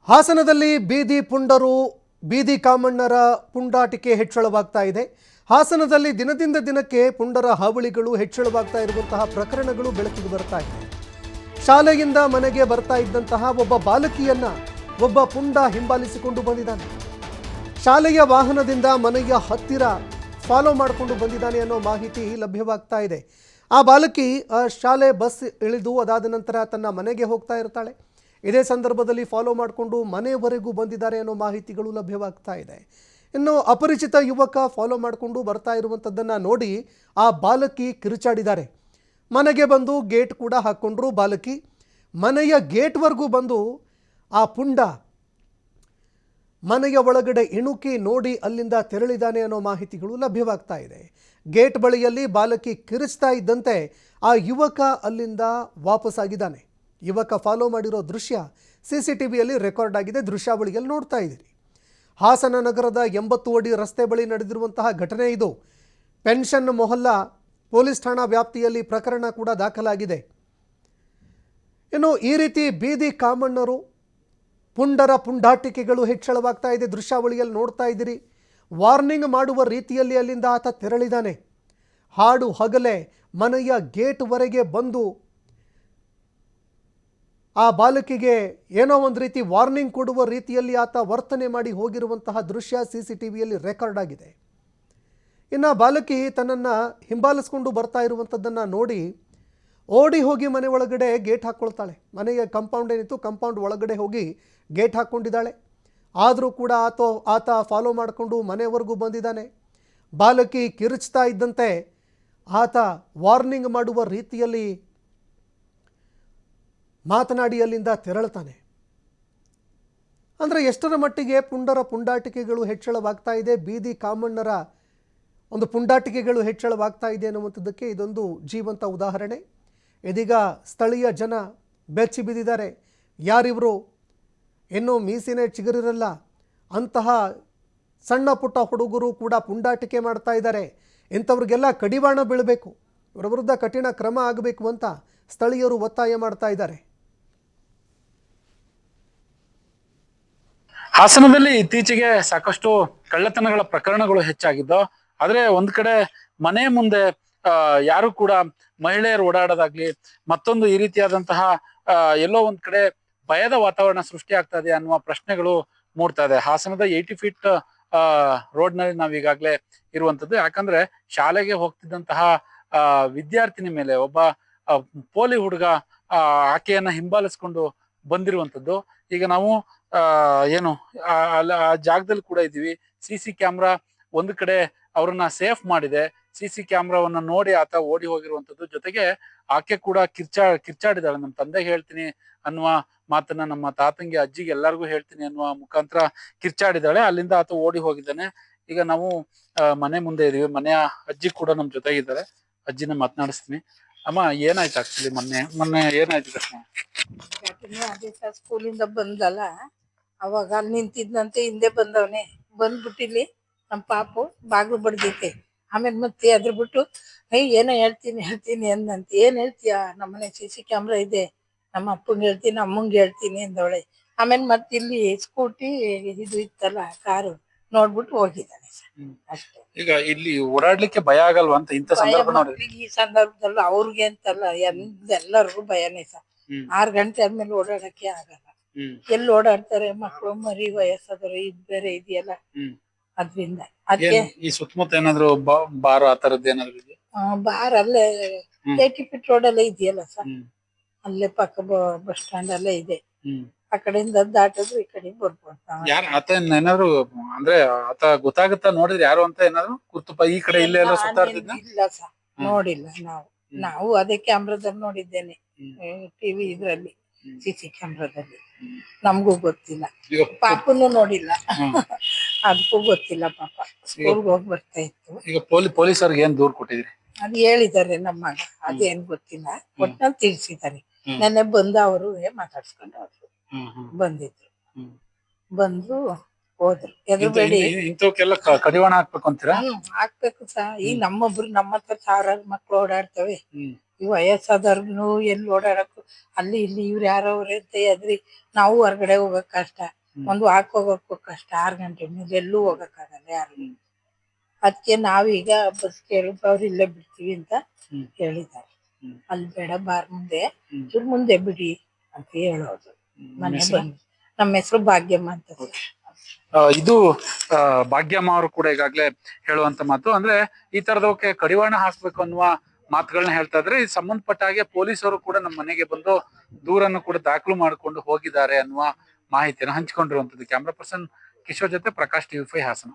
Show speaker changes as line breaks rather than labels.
ಹಾಸನದಲ್ಲಿ ಬೀದಿ ಪುಂಡರು ಬೀದಿ ಕಾಮಣ್ಣರ ಪುಂಡಾಟಿಕೆ ಹೆಚ್ಚಳವಾಗ್ತಾ ಇದೆ. ಹಾಸನದಲ್ಲಿ ದಿನದಿಂದ ದಿನಕ್ಕೆ ಪುಂಡರ ಹಾವಳಿಗಳು ಹೆಚ್ಚಳವಾಗ್ತಾ ಇರುವಂತಹ ಪ್ರಕರಣಗಳು ಬೆಳಕಿಗೆ ಬರ್ತಾ ಇದೆ. ಶಾಲೆಯಿಂದ ಮನೆಗೆ ಬರ್ತಾ ಇದ್ದಂತಹ ಒಬ್ಬ ಬಾಲಕಿಯನ್ನ ಒಬ್ಬ ಪುಂಡ ಹಿಂಬಾಲಿಸಿಕೊಂಡು ಬಂದಿದ್ದಾನೆ. ಶಾಲೆಯ ವಾಹನದಿಂದ ಮನೆಯ ಹತ್ತಿರ ಫಾಲೋ ಮಾಡಿಕೊಂಡು ಬಂದಿದ್ದಾನೆ ಅನ್ನೋ ಮಾಹಿತಿ ಲಭ್ಯವಾಗ್ತಾ ಇದೆ. ಆ ಬಾಲಕಿ ಶಾಲೆ ಬಸ್ ಇಳಿದು ಅದಾದ ನಂತರ ತನ್ನ ಮನೆಗೆ ಹೋಗ್ತಾ ಇರ್ತಾಳೆ. ಇದೇ ಸಂದರ್ಭದಲ್ಲಿ ಫಾಲೋ ಮಾಡಿಕೊಂಡು ಮನೆಯವರೆಗೂ ಬಂದಿದ್ದಾರೆ ಅನ್ನೋ ಮಾಹಿತಿಗಳು ಲಭ್ಯವಾಗ್ತಾ ಇದೆ. ಇನ್ನು ಅಪರಿಚಿತ ಯುವಕ ಫಾಲೋ ಮಾಡಿಕೊಂಡು ಬರ್ತಾ ಇರುವಂಥದ್ದನ್ನು ನೋಡಿ ಆ ಬಾಲಕಿ ಕಿರುಚಾಡಿದ್ದಾರೆ. ಮನೆಗೆ ಬಂದು ಗೇಟ್ ಕೂಡ ಹಾಕ್ಕೊಂಡ್ರು ಬಾಲಕಿ. ಮನೆಯ ಗೇಟ್ವರೆಗೂ ಬಂದು ಆ ಪುಂಡ ಮನೆಯ ಒಳಗಡೆ ಇಣುಕಿ ನೋಡಿ ಅಲ್ಲಿಂದ ತೆರಳಿದಾನೆ ಅನ್ನೋ ಮಾಹಿತಿಗಳು ಲಭ್ಯವಾಗ್ತಾ ಇದೆ. ಗೇಟ್ ಬಳಿಯಲ್ಲಿ ಬಾಲಕಿ ಕಿರಿಚ್ತಾ ಇದ್ದಂತೆ ಆ ಯುವಕ ಅಲ್ಲಿಂದ ವಾಪಸ್ಸಾಗಿದ್ದಾನೆ. ಯುವಕ ಫಾಲೋ ಮಾಡಿರೋ ದೃಶ್ಯ CCTVಯಲ್ಲಿ ರೆಕಾರ್ಡ್ ಆಗಿದೆ. ದೃಶ್ಯಾವಳಿಯಲ್ಲಿ ನೋಡ್ತಾ ಇದ್ದೀರಿ. ಹಾಸನ ನಗರದ 80 ಅಡಿ ರಸ್ತೆ ಬಳಿ ನಡೆದಿರುವಂತಹ ಘಟನೆ ಇದು. ಪೆನ್ಷನ್ ಮೊಹಲ್ಲಾ ಪೊಲೀಸ್ ಠಾಣಾ ವ್ಯಾಪ್ತಿಯಲ್ಲಿ ಪ್ರಕರಣ ಕೂಡ ದಾಖಲಾಗಿದೆ. ಇನ್ನು ಈ ರೀತಿ ಬೀದಿ ಕಾಮಣ್ಣರು ಪುಂಡರ ಪುಂಡಾಟಿಕೆಗಳು ಹೆಚ್ಚಳವಾಗ್ತಾ ಇದೆ. ದೃಶ್ಯಾವಳಿಯಲ್ಲಿ ನೋಡ್ತಾ ಇದ್ದೀರಿ. ವಾರ್ನಿಂಗ್ ಮಾಡುವ ರೀತಿಯಲ್ಲಿ ಅಲ್ಲಿಂದ ಆತ ತೆರಳಿದ್ದಾನೆ. ಹಾಡು ಹಗಲೇ ಮನೆಯ ಗೇಟ್ವರೆಗೆ ಬಂದು ಆ ಬಾಲಕಿಗೆ ಏನೋ ಒಂದು ರೀತಿ ವಾರ್ನಿಂಗ್ ಕೊಡುವ ರೀತಿಯಲ್ಲಿ ಆತ ವರ್ತನೆ ಮಾಡಿ ಹೋಗಿರುವಂತಹ ದೃಶ್ಯ CCTVಯಲ್ಲಿ ರೆಕಾರ್ಡ್ ಆಗಿದೆ. ಇನ್ನು ಬಾಲಕಿ ತನ್ನನ್ನು ಹಿಂಬಾಲಿಸ್ಕೊಂಡು ಬರ್ತಾ ಇರುವಂಥದ್ದನ್ನು ನೋಡಿ ಓಡಿ ಹೋಗಿ ಮನೆ ಒಳಗಡೆ ಗೇಟ್ ಹಾಕ್ಕೊಳ್ತಾಳೆ. ಮನೆಯ ಕಾಂಪೌಂಡ್ ಏನಿತ್ತು ಕಾಂಪೌಂಡ್ ಒಳಗಡೆ ಹೋಗಿ ಗೇಟ್ ಹಾಕ್ಕೊಂಡಿದ್ದಾಳೆ. ಆದರೂ ಕೂಡ ಆತ ಫಾಲೋ ಮಾಡಿಕೊಂಡು ಮನೆವರೆಗೂ ಬಂದಿದ್ದಾನೆ. ಬಾಲಕಿ ಕಿರುಚ್ತಾ ಇದ್ದಂತೆ ಆತ ವಾರ್ನಿಂಗ್ ಮಾಡುವ ರೀತಿಯಲ್ಲಿ ಮಾತನಾಡಿ ಅಲ್ಲಿಂದ ತೆರಳುತ್ತಾನೆ. ಅಂದರೆ ಎಷ್ಟರ ಮಟ್ಟಿಗೆ ಪುಂಡರ ಪುಂಡಾಟಿಕೆಗಳು ಹೆಚ್ಚಳವಾಗ್ತಾ ಇದೆ, ಬೀದಿ ಕಾಮಣ್ಣರ ಒಂದು ಪುಂಡಾಟಿಕೆಗಳು ಹೆಚ್ಚಳವಾಗ್ತಾ ಇದೆ ಅನ್ನುವಂಥದ್ದಕ್ಕೆ ಇದೊಂದು ಜೀವಂತ ಉದಾಹರಣೆ. ಇದೀಗ ಸ್ಥಳೀಯ ಜನ ಬೆಚ್ಚಿ ಬಿದ್ದಿದ್ದಾರೆ. ಯಾರಿವರು, ಇನ್ನೂ ಮೀಸಿನೇ ಚಿಗುರಿರಲ್ಲ ಅಂತಹ ಸಣ್ಣ ಪುಟ್ಟ ಹುಡುಗರು ಕೂಡ ಪುಂಡಾಟಿಕೆ ಮಾಡ್ತಾ ಇದ್ದಾರೆ. ಇಂಥವ್ರಿಗೆಲ್ಲ ಕಡಿವಾಣ ಬೀಳಬೇಕು, ಇವರ ವಿರುದ್ಧ ಕಠಿಣ ಕ್ರಮ ಆಗಬೇಕು ಅಂತ ಸ್ಥಳೀಯರು ಒತ್ತಾಯ ಮಾಡ್ತಾ ಇದ್ದಾರೆ.
ಹಾಸನದಲ್ಲಿ ಇತ್ತೀಚೆಗೆ ಸಾಕಷ್ಟು ಕಳ್ಳತನಗಳ ಪ್ರಕರಣಗಳು ಹೆಚ್ಚಾಗಿದ್ದು, ಆದ್ರೆ ಒಂದ್ ಕಡೆ ಮನೆ ಮುಂದೆ ಯಾರು ಕೂಡ ಮಹಿಳೆಯರು ಓಡಾಡೋದಾಗ್ಲಿ ಮತ್ತೊಂದು ಈ ರೀತಿಯಾದಂತಹ ಎಲ್ಲೋ ಒಂದ್ ಕಡೆ ಭಯದ ವಾತಾವರಣ ಸೃಷ್ಟಿ ಆಗ್ತಾ ಇದೆ ಅನ್ನುವ ಪ್ರಶ್ನೆಗಳು ಮೂಡ್ತಾ ಇದೆ. ಹಾಸನದ 80 ಫೀಟ್ ರೋಡ್ ನಲ್ಲಿ ನಾವ್ ಈಗಾಗ್ಲೇ ಇರುವಂತದ್ದು. ಯಾಕಂದ್ರೆ ಶಾಲೆಗೆ ಹೋಗ್ತಿದ್ದಂತಹ ವಿದ್ಯಾರ್ಥಿನಿ ಮೇಲೆ ಒಬ್ಬ ಪೋಲಿ ಹುಡುಗ ಆಕೆಯನ್ನ ಹಿಂಬಾಲಿಸ್ಕೊಂಡು ಬಂದಿರುವಂತದ್ದು. ಈಗ ನಾವು ಏನು ಆ ಜಾಗದಲ್ಲಿ ಕೂಡ ಇದ್ದೀವಿ. CC ಕ್ಯಾಮ್ರಾ ಒಂದು ಕಡೆ ಅವ್ರನ್ನ ಸೇಫ್ ಮಾಡಿದೆ. CC ಕ್ಯಾಮ್ರಾವನ್ನ ನೋಡಿ ಆತ ಓಡಿ ಹೋಗಿರುವಂತದ್ದು. ಜೊತೆಗೆ ಆಕೆ ಕೂಡ ಕಿರ್ಚಾಡಿದಾಳೆ. ನಮ್ಮ ತಂದೆಗೆ ಹೇಳ್ತೀನಿ ಅನ್ನುವ ಮಾತನ್ನ ನಮ್ಮ ತಾತಂಗೆ ಅಜ್ಜಿಗೆ ಎಲ್ಲರಿಗೂ ಹೇಳ್ತೀನಿ ಅನ್ನುವ ಮುಖಾಂತರ ಕಿರ್ಚಾಡಿದಾಳೆ. ಅಲ್ಲಿಂದ ಆತ ಓಡಿ ಹೋಗಿದ್ದಾನೆ. ಈಗ ನಾವು ಮನೆ ಮುಂದೆ ಇದೀವಿ. ಮನೆಯ ಅಜ್ಜಿ ಕೂಡ ನಮ್ ಜೊತೆಗಿದ್ದಾರೆ. ಅಜ್ಜಿನ ಮಾತನಾಡಿಸ್ತೀನಿ. ಅಮ್ಮ, ಏನಾಯ್ತು ಆಕ್ಚುಲಿ ಮೊನ್ನೆ ಏನಾಯ್ತು ಕೃಷ್ಣ?
ಅದೇ ಸರ್, ಸ್ಕೂಲಿಂದ ಬಂದಲ್ಲ, ಅವಾಗ ಅಲ್ಲಿ ನಿಂತಿದ್ನಂತೆ, ಹಿಂದೆ ಬಂದವನೆ ಬಂದ್ಬಿಟ್ಟಿಲ್ಲಿ ನಮ್ಮ ಪಾಪು ಬಾಗ್ಲು ಬಡ್ದೈತೆ. ಆಮೇಲೆ ಮತ್ತೆ ಅದ್ರ ಬಿಟ್ಟು ಏನೋ ಹೇಳ್ತೀನಿ ಅಂದಂತೆ. ಏನ್ ಹೇಳ್ತೀಯ? ನಮ್ಮನೆ CC ಕ್ಯಾಮ್ರಾ ಇದೆ, ನಮ್ಮ ಅಪ್ಪಂಗೆ ಹೇಳ್ತೀನಿ ಅಮ್ಮಂಗೆ ಹೇಳ್ತೀನಿ ಅಂದವಳೆ. ಆಮೇಲೆ ಮತ್ತೆ ಇಲ್ಲಿ ಸ್ಕೂಟಿ ಇದು ಇತ್ತಲ್ಲ ಕಾರು ನೋಡ್ಬಿಟ್ಟು ಹೋಗಿದ್ದಾನೆ ಸರ್, ಅಷ್ಟೇ.
ಈಗ ಇಲ್ಲಿ ಓಡಾಡ್ಲಿಕ್ಕೆ ಭಯ ಆಗಲ್ವಾ ಅಂತ ಇಂಥ ಸಂದರ್ಭ?
ಈ ಸಂದರ್ಭದಲ್ಲೂ ಅವ್ರಿಗೆ ಅಂತಲ್ಲ, ಎಲ್ಲರಿಗೂ ಭಯನೇ ಸರ್. 6 ಗಂಟೆ ಆದ್ಮೇಲೆ ಓಡಾಡಕ್ಕೆ ಆಗಲ್ಲ. ಎಲ್ಲಿ ಓಡಾಡ್ತಾರೆ ಮಕ್ಕಳು, ಮರಿ, ವಯಸ್ಸಾದವರು, ಇದ್ ಬೇರೆ ಇದೆಯಲ್ಲ, ಅದ್ರಿಂದ ಅದಕ್ಕೆ
ಈ ಸುತ್ತಮುತ್ತ ಏನಾದ್ರು ಬಾರ್ ಆ ತರದ್ದು ಏನಾದ್ರು ಇದೆ?
ಬಾರ್ ಅಲ್ಲೇ 80 ಫೀಟ್ ರೋಡ್ ಅಲ್ಲೇ ಇದೆಯಲ್ಲ ಸರ್, ಅಲ್ಲೇ ಪಕ್ಕ ಬಸ್ ಸ್ಟ್ಯಾಂಡ್ ಅಲ್ಲೇ ಇದೆ. ಆ ಕಡೆಯಿಂದ ದಾಟಿದ್ರು ಈ ಕಡೆ ಬರ್ಬೋದು.
ಯಾರು ಆತ ಏನಾದ್ರು ಅಂದ್ರೆ ಆತ ಗೊತ್ತಾಗುತ್ತಾ ನೋಡಿದ್ರೆ ಯಾರು ಅಂತ ಏನಾದ್ರು ಗುರ್ತುಪ ಈ ಕಡೆ ಇಲ್ಲೇ ಎಲ್ಲ ಸುತ್ತಾಡ್ತಿದ್ನ?
ಇಲ್ಲ ಸರ್, ನೋಡಿಲ್ಲ. ನಾವು ಅದೇ ಕ್ಯಾಮ್ರಾದಲ್ಲಿ ನೋಡಿದ್ದೇನೆ, ಟಿವಿ ಇದ್ರಲ್ಲಿ CC ಕ್ಯಾಮ್ರಾದಲ್ಲಿ. ನಮಗೂ ಗೊತ್ತಿಲ್ಲ, ಪಾಪನು ನೋಡಿಲ್ಲ, ಅದಕ್ಕೂ ಗೊತ್ತಿಲ್ಲ. ಪಾಪ ಸ್ಕೂಲ್ಗೆ ಹೋಗಿ ಬರ್ತಾ ಇತ್ತು.
ಈಗ ಪೊಲೀಸರಿಗೆ ಏನ್ ದೂರ್ ಕೊಟ್ಟಿದ್ರಿ?
ಅದು ಹೇಳಿದ್ದಾರೆ ನಮ್ಮ ಮಗ, ಅದೇನ್ ಗೊತ್ತಿಲ್ಲ, ಒಟ್ನಲ್ಲಿ ತಿಳಿಸಿದ್ದಾರೆ. ನೆನ್ನೆ ಬಂದ ಅವರು ಮಾತಾಡ್ಸ್ಕೊಂಡು ಹೋದ್ರು. ಬಂದಿದ್ರು, ಬಂದು ಹೋದ್ರು. ಎದುರುಬೇಡಿ,
ಇಂಥವಕ್ಕೆಲ್ಲ ಕಡಿವಾಣ ಹಾಕ್ಬೇಕು ಅಂತೀರಾ?
ಹಾಕ್ಬೇಕು ಸರ್. ಈ ನಮ್ಮ ಹತ್ರ 1000 ಮಕ್ಳು ಓಡಾಡ್ತವೆ. ಈ ವಯಸ್ಸಾದವ್ರಿಗೂ ಎಲ್ಲಿ ಓಡಾಡಕ್ಕೂ ಅಲ್ಲಿ ಇಲ್ಲಿ ಇವ್ರು ಯಾರವ್ರೆ ಅಂತ ಎದ್ರಿ ನಾವು ಹೊರ್ಗಡೆ ಹೋಗಕ್ ಕಷ್ಟ. ಒಂದು ವಾಕ್ ಹೋಗಕ್ಕೂ ಕಷ್ಟ. 6 ಗಂಟೆ ಮೇಲೆ ಎಲ್ಲೂ ಹೋಗಕ್ಕಾಗಲ್ಲ ಯಾರು. ಅದಕ್ಕೆ ನಾವೀಗ ಬಸ್ ಕೇಳಿದವ್ರು ಇಲ್ಲೇ ಬಿಡ್ತೀವಿ ಅಂತ ಹೇಳಿದ್ದಾರೆ. ಅಲ್ಲಿ ಬೇಡ ಬಾರ್ ಮುಂದೆ ಇವ್ರ ಮುಂದೆ ಬಿಡಿ ಅಂತ ಹೇಳೋದು. ಮನೆ ಬಂದು ನಮ್ಮ ಹೆಸರು ಭಾಗ್ಯಮ್ಮ ಅಂತ ಸರ್.
ಇದು ಭಾಗ್ಯಮ್ಮ ಅವರು ಕೂಡ ಈಗಾಗ್ಲೇ ಹೇಳುವಂತ ಮಾತು. ಅಂದ್ರೆ ಈ ತರದಕ್ಕೆ ಕಡಿವಾಣ ಹಾಕ್ಬೇಕು ಅನ್ನುವ ಮಾತುಗಳನ್ನ ಹೇಳ್ತಾ ಇದ್ರೆ, ಇದು ಸಂಬಂಧಪಟ್ಟ ಹಾಗೆ ಪೊಲೀಸರು ಕೂಡ ನಮ್ಮ ಮನೆಗೆ ಬಂದು ದೂರನ್ನು ಕೂಡ ದಾಖಲು ಮಾಡಿಕೊಂಡು ಹೋಗಿದ್ದಾರೆ ಅನ್ನುವ ಮಾಹಿತಿಯನ್ನು ಹಂಚಿಕೊಂಡಿರುವಂತದ್ದು. ಕ್ಯಾಮ್ರಾ ಪರ್ಸನ್ ಕಿಶೋರ್ ಜೊತೆ ಪ್ರಕಾಶ್, TV5 ಹಾಸನ.